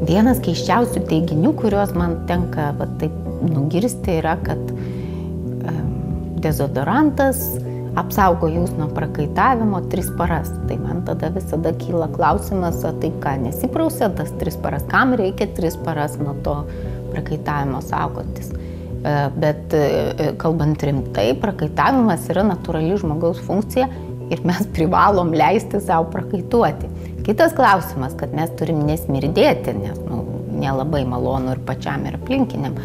Vienas keisčiausių teiginių, kuriuos man tenka taip nugirsti, yra, kad dezodorantas apsaugo jūs nuo prakaitavimo 3 paras. Tai man tada visada kyla klausimas, o tai ką, nesiprausia tas 3 paras, kam reikia 3 paras nuo to prakaitavimo saugotis. Bet kalbant rimtai, prakaitavimas yra natūrali žmogaus funkcija ir mes privalom leisti savo prakaituoti. Kitas klausimas, kad mes turim nesmirdėti, nes nelabai malonu ir pačiam ir aplinkiniam.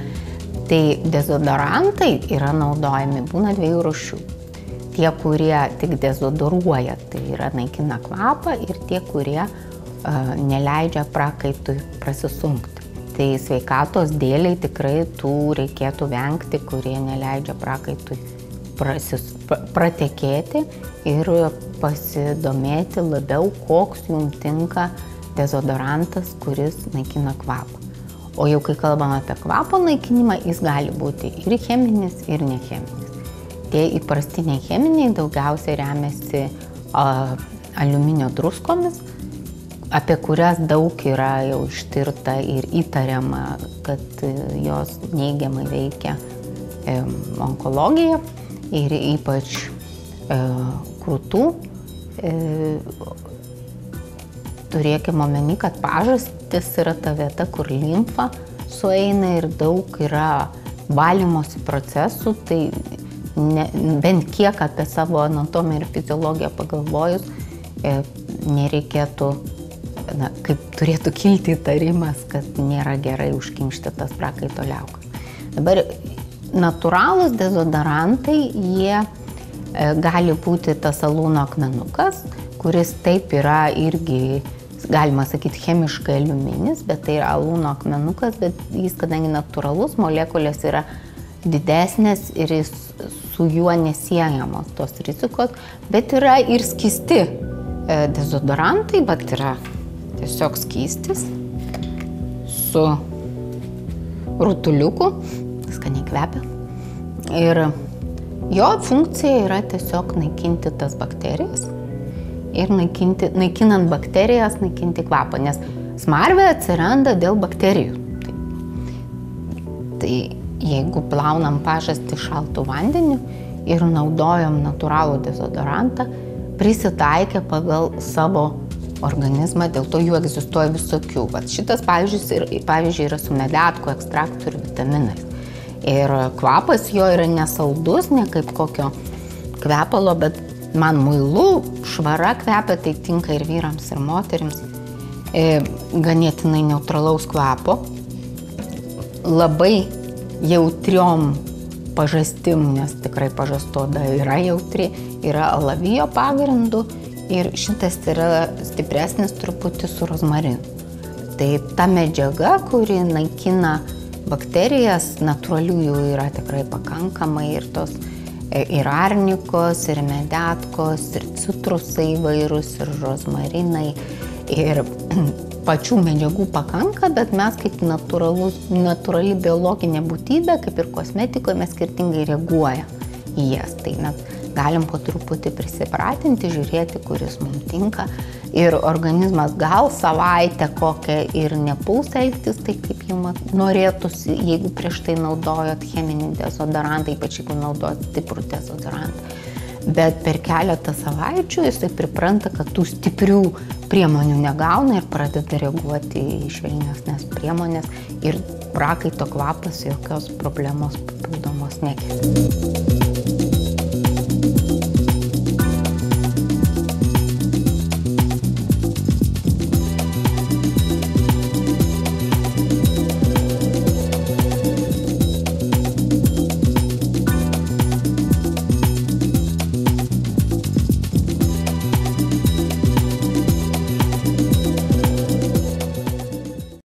Tai dezodorantai yra naudojami, būna 2 rūšių. Tie, kurie tik dezodoruoja, tai yra naikina kvapą, ir tie, kurie neleidžia prakaitui prasisunkti. Tai sveikatos dėliai tikrai tų reikėtų vengti, kurie neleidžia prakaitui pratekėti ir pasidomėti labiau, koks jums tinka dezodorantas, kuris naikina kvapą. O jau kai kalbam apie kvapo naikinimą, jis gali būti ir cheminis, ir necheminis. Tie įprastiniai cheminiai daugiausiai remiasi aliuminio druskomis, apie kurias daug yra jau ištirta ir įtariama, kad jos neigiamai veikia onkologiją ir ypač krūtų. Turėkime omeny, kad pažastis yra ta vieta, kur limfa sueina ir daug yra valymosi procesų, tai bent kiek apie savo anatomiją ir fiziologiją pagalvojus, nereikėtų, kaip turėtų kilti įtarimas, kad nėra gerai užkimšti tas prakaito liaukas. Dabar natūralūs dezodorantai, jie gali būti tas alūno akmenukas, kuris taip yra irgi, galima sakyti, chemiškai aliuminis, bet tai yra alūno akmenukas, bet jis, kadangi natūralus, molekulės yra didesnės ir su juo nesiejamos tos rizikos, bet yra ir skysti dezodorantai, bet yra tiesiog skystis su rutuliuku, skaniai kvepia. Ir jo funkcija yra tiesiog naikinti tas bakterijas ir naikinant bakterijas, naikinti kvapą, nes smarvė atsiranda dėl bakterijų. Tai jeigu plaunam pažastį šaltu vandeniu ir naudojam natūralų dezodorantą, prisitaikę pagal savo organizmą, dėl to jų egzistuoja visokių. Šitas, pavyzdžiui, yra su medetkų ekstraktu ir vitaminais. Ir kvapas jo yra nesaldus, ne kaip kokio kvepalo, bet man muilu, švara kvepia, tai tinka ir vyrams, ir moterims. Ganėtinai neutralaus kvapo. Labai jautriom pažastim, nes tikrai pažastoda yra jautri, yra alavijo pagrindu ir šitas yra stipresnis truputį su rozmarinu. Tai ta medžiaga, kuri naikina bakterijas, natūralių jų yra tikrai pakankamai, ir tos ir arnikos, ir medetkos, ir citrusai įvairūs, ir rozmarinai, ir pačių medžiagų pakanka, bet mes kaip natūrali biologinė būtybė, kaip ir kosmetikoje, mes skirtingai reaguojam į jas. Tai mes galim po truputį prisipratinti, žiūrėti, kuris mums tinka. Ir organizmas gal savaitę kokią ir nepuls elgtis, tai kaip jums norėtųsi, jeigu prieš tai naudojot cheminį dezodorantą, ypač jeigu naudojot stiprų dezodorantą. Bet per keletą savaičių jisai pripranta, kad tų stiprių priemonių negauna ir pradeda reaguoti į švelnesnes priemonės ir prakaito kvapas jokios problemos papildomos nekelia.